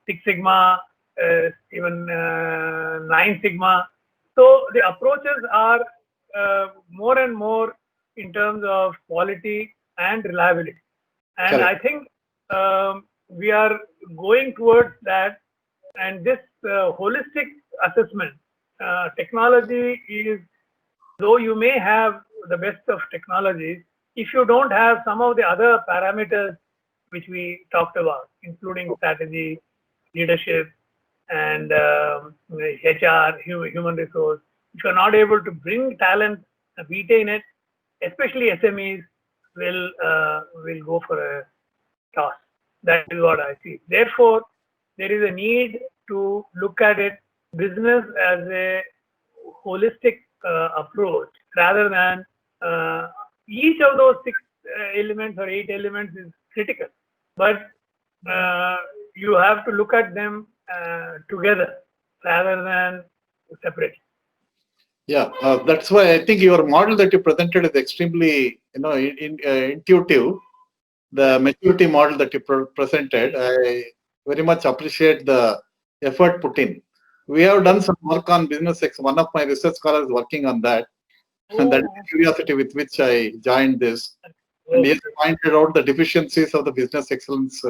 Six Sigma, even Nine Sigma. So the approaches are more and more in terms of quality and reliability. And Correct. I think we are going towards that. And this holistic assessment, technology is, though you may have the best of technologies, if you don't have some of the other parameters which we talked about, including strategy, leadership, and HR, human resource, if you're not able to bring talent, retain it, especially SMEs will go for a toss. That is what I see. Therefore, there is a need to look at it business as a holistic approach rather than each of those 6 elements or 8 elements is critical, but you have to look at them together rather than separately. Yeah, that's why I think your model that you presented is extremely, intuitive. The maturity model that you presented, I very much appreciate the effort put in. We have done some work on business. One of my research scholars is working on that. And that is the curiosity with which I joined this. And he has pointed out the deficiencies of the business excellence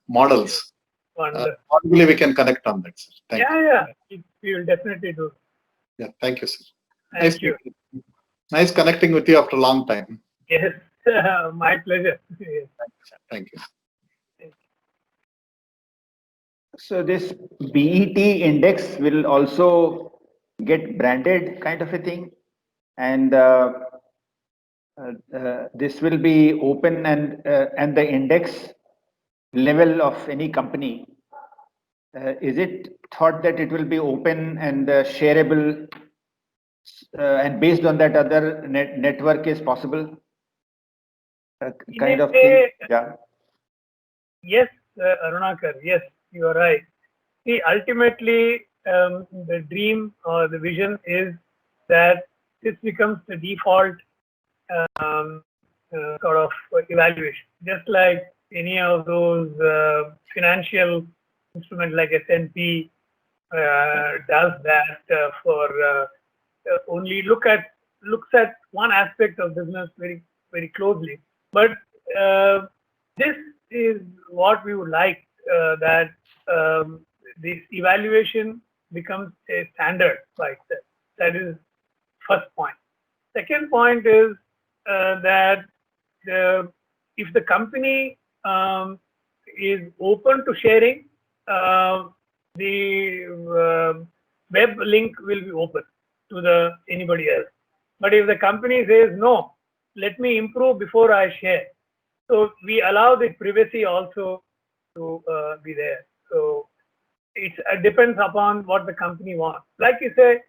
models. Possibly we can connect on that, sir. Thank you. Yeah. We will definitely do. Yeah, thank you, sir. Thank you. Nice connecting with you after a long time. Yes, my pleasure. Yes. Thank you. So this BET index will also get branded kind of a thing, and this will be open and the index level of any company. Is it thought that it will be open and shareable, and based on that other network is possible? Kind of thing. Yeah. Yes, Arunakar. Yes, you are right. See, ultimately, the dream or the vision is that this becomes the default sort of evaluation, just like any of those financial instruments like S&P does that for only looks at one aspect of business very, very closely. But this is what we would like, that this evaluation becomes a standard by itself. That is first point. Second point is that if the company is open to sharing, the web link will be open to anybody else. But if the company says no, let me improve before I share, so we allow the privacy also to be there. So it depends upon what the company wants. Like you say,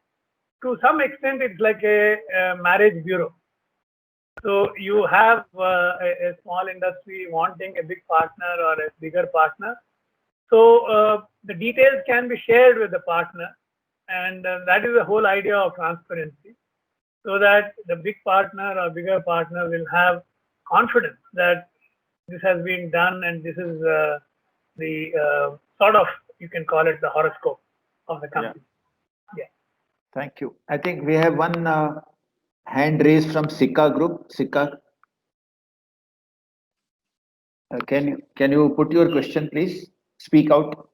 to some extent, it's like a marriage bureau. So you have a small industry wanting a big partner or a bigger partner. So the details can be shared with the partner, and that is the whole idea of transparency, so that the big partner or bigger partner will have confidence that this has been done, and this is the sort of, you can call it the horoscope of the company. Yeah. Thank you. I think we have one hand raised from Sika Group. Sika, can you put your question, please? Speak out.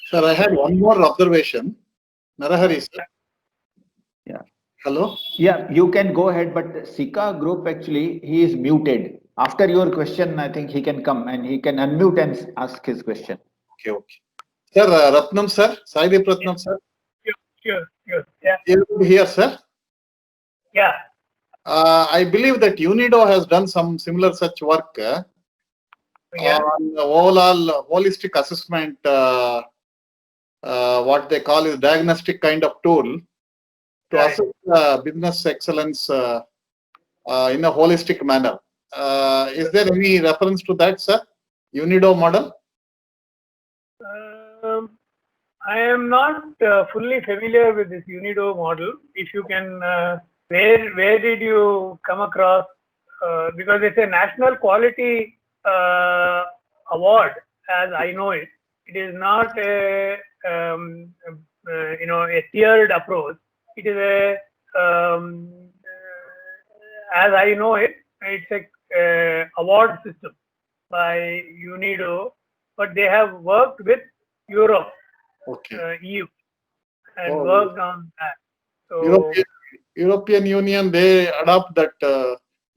Sir, I had one more observation. Narahari, sir. Yeah. Hello? Yeah, you can go ahead, but Sika Group, actually, he is muted. After your question, I think he can come and he can unmute and ask his question. Okay. Sir, Ratnam, sir. Saideep Ratnam, sir. Sure. Yeah. You here, sir? Yeah. I believe that UNIDO has done some similar such work on the overall holistic assessment, what they call is diagnostic kind of tool to assess business excellence in a holistic manner. Is there any reference to that, sir? UNIDO model? I am not fully familiar with this UNIDO model. If you can, where did you come across? Because it's a national quality award, as I know it. It is not a a tiered approach. It is a as I know it, it's a award system by UNIDO, but they have worked with Europe, EU, and worked on that. So European Union, they adopt that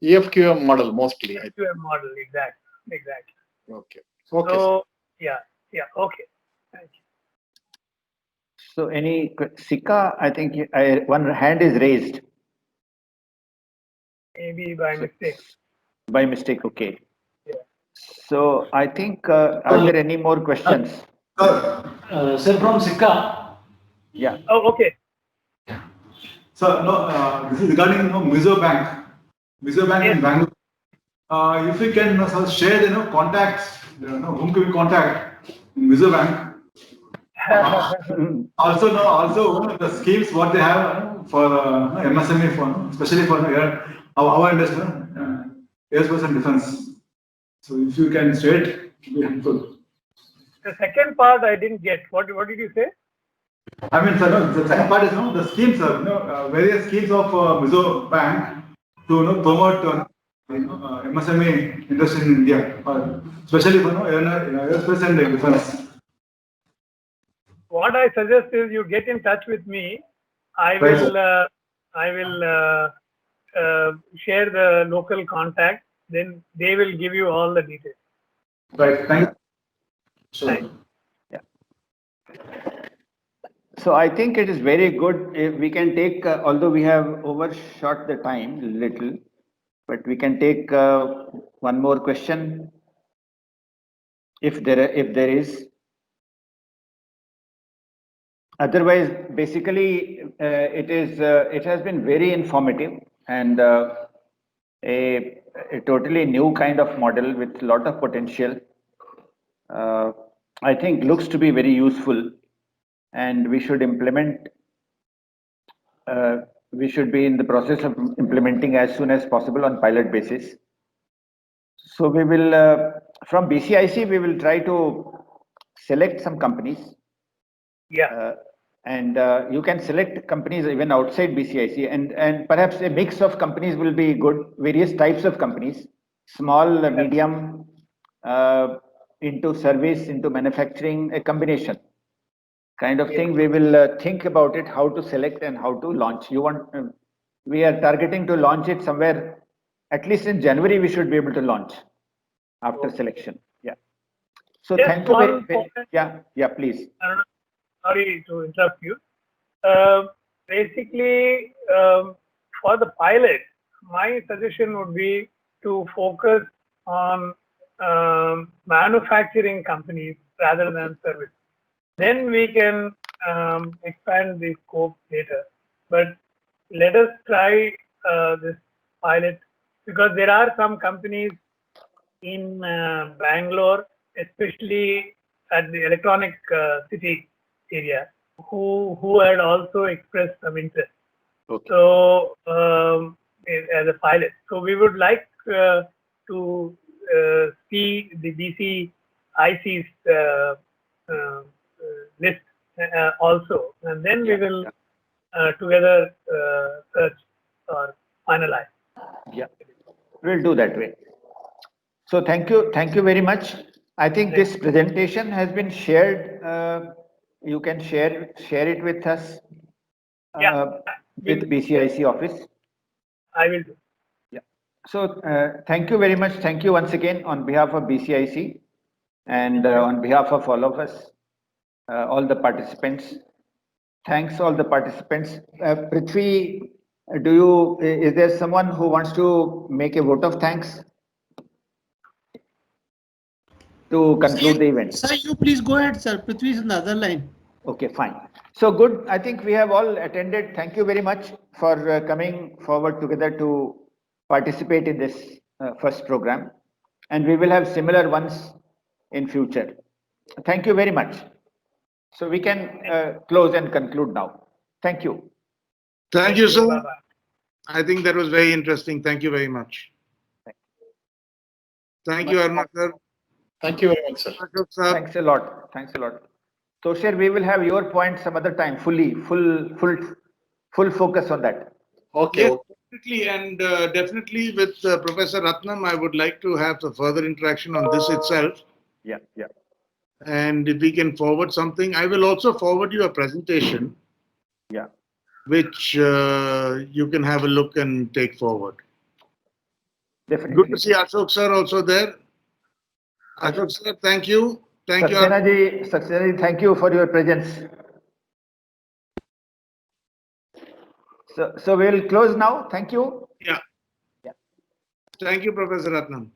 EFQM model mostly. EFQM model, exactly. Okay. So yeah, okay. Thank you. So Sika, I think one hand is raised. Maybe by mistake. By mistake, okay. Yeah. So I think, are there any more questions? Sir, from Sika. Yeah. Oh, okay. Sir, no, this is regarding Mizo Bank. Mizo Bank in Bangalore. If we can share contacts, whom can we contact in Mizo Bank? Also the schemes what they have for MSME, especially for our industry, aerospace and defense. So if you can share it, it will be helpful. The second part I didn't get. What did you say? I mean, sir, no, the second part is the schemes, sir. Various schemes of Mizo Bank to promote MSME industry in India, especially for aerospace and defense. What I suggest is you get in touch with me. I will share the local contact. Then they will give you all the details. Right. Thank you. Sure. Right. So I think it is very good if we can take, although we have overshot the time a little, but we can take one more question if there is. Otherwise, basically, it has been very informative and a totally new kind of model with a lot of potential. I think looks to be very useful, and we should implement. We should be in the process of implementing as soon as possible on pilot basis. So we will, from BCIC, we will try to select some companies. Yeah. And you can select companies even outside BCIC, and perhaps a mix of companies will be good, various types of companies, small, medium, into service, into manufacturing, a combination kind of thing. We will think about it, how to select and how to launch. We are targeting to launch it somewhere, at least in January, we should be able to launch after selection. Yeah. So Just thank you one very, yeah, please. Sorry to interrupt you. Basically, for the pilot, my suggestion would be to focus on manufacturing companies rather than service. Then we can expand the scope later. But let us try this pilot, because there are some companies in Bangalore, especially at the Electronic City area, who had also expressed some interest. Okay. So as a pilot, so we would like to see the BCIC's list also, and then we will together search or finalize. Yeah, we'll do that way. So thank you very much. I think this presentation has been shared. You can share it with us with BCIC office. I will do. Yeah. So thank you very much. Thank you once again on behalf of BCIC and on behalf of all of us, all the participants. Thanks all the participants. Prithvi, is there someone who wants to make a vote of thanks to conclude the event? Sir, you please go ahead, sir. Prithvi is on the other line. Okay, fine. So good. I think we have all attended. Thank you very much for coming forward together to participate in this first program. And we will have similar ones in future. Thank you very much. So we can close and conclude now. Thank you. Thank you, sir. Bye-bye. I think that was very interesting. Thank you very much. Thank you, Arma sir. Thank you very much, sir. Thanks a lot. Thanks a lot. So, sir, we will have your point some other time, full focus on that. Okay. Yes, definitely. And definitely with Professor Ratnam, I would like to have a further interaction on this itself. Yeah. And if we can forward something, I will also forward you a presentation. Yeah. Which you can have a look and take forward. Definitely. Good to see Ashok sir also there. Ashok sir, thank you. Thank you. Saxena ji, thank you for your presence. So we will close now. Thank you. Yeah. Thank you, Professor Ratnam.